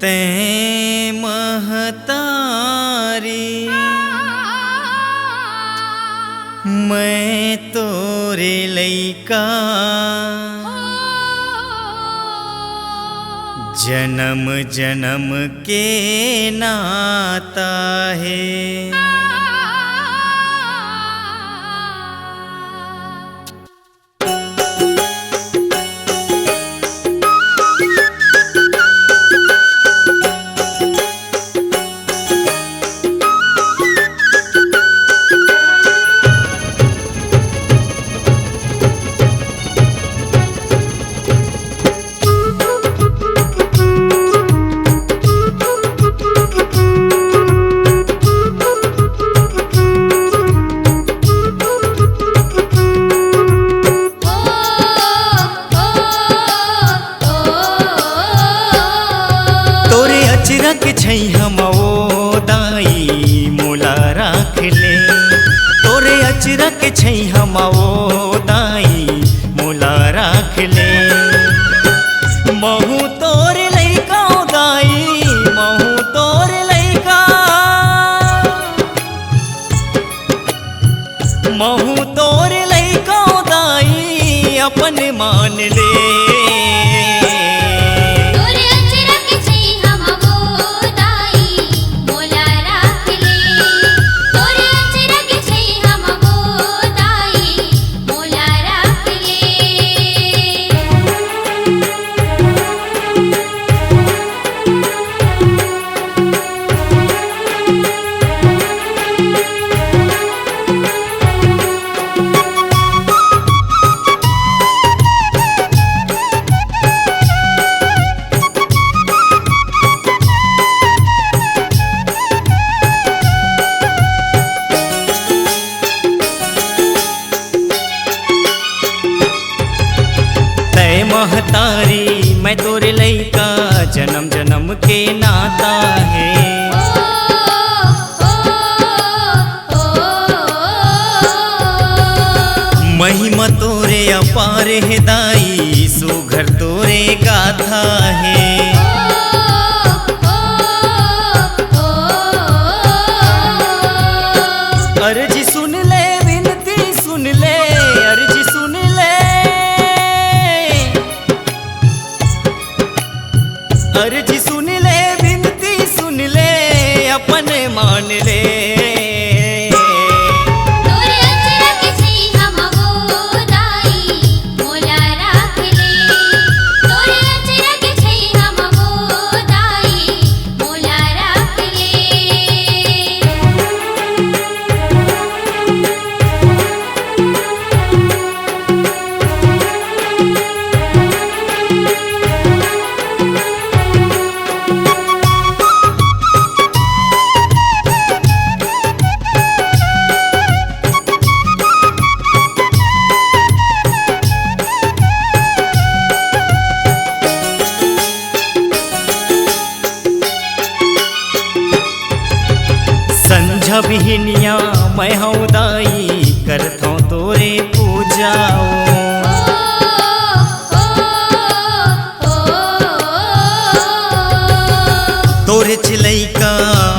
तैं महतारी मैं तोरे लइका जन्म जन्म के नाता है। रख छै हम ओ दाई मोला राख ले, तोरे अचरक छै हम ओ दाई मोला राख ले। महू तोरे लइका दाई महू तोरे लइका, महू तोरे लइका दाई अपन मान ले। महतारी मैं तोरे लइका जन्म जन्म के नाता है। महिमा तोरे अपार है दाई सुघर तोरे गाथा है। अर्जी सुन ले विनती सुन ले, अर्जी सुन ले, अर्जी सुन ले विनती सुन ले अपन मान ले। तोरे अचरक छै हम ओ दाई मोला राख ले, तोरे अचरक छै हम ओ दाई मोला राख ले। संझा बिहनिया मैं हूँ दाई करथों तोरे पूजाओ। तोरे चिलैका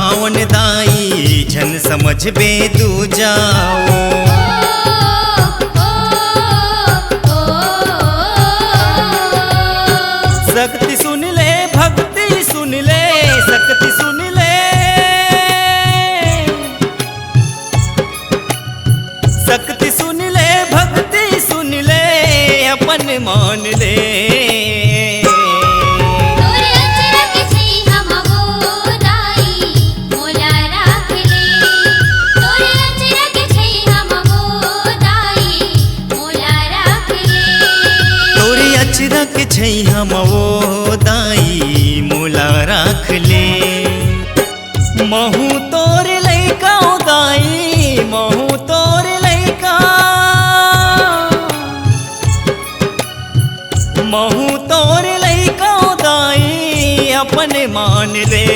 आवन दाई झन समझ बे दू जाओ। शक्ति सुन ले भक्ति सुन ले, शक्ति सुन ले, शक्ति सुन ले भक्ति सुन ले अपन मान ले। तोरे अचरक छै हम ओ दाई मोला राख ले, तोरे अचरक छै हम ओ दाई मोला राख ले। तोरे अचरक छै हम ओ दाई मोला राख ले। महू तोरे लइका दाई महू तोरे लइका, महू तोरे लइका दाई अपन मान ले।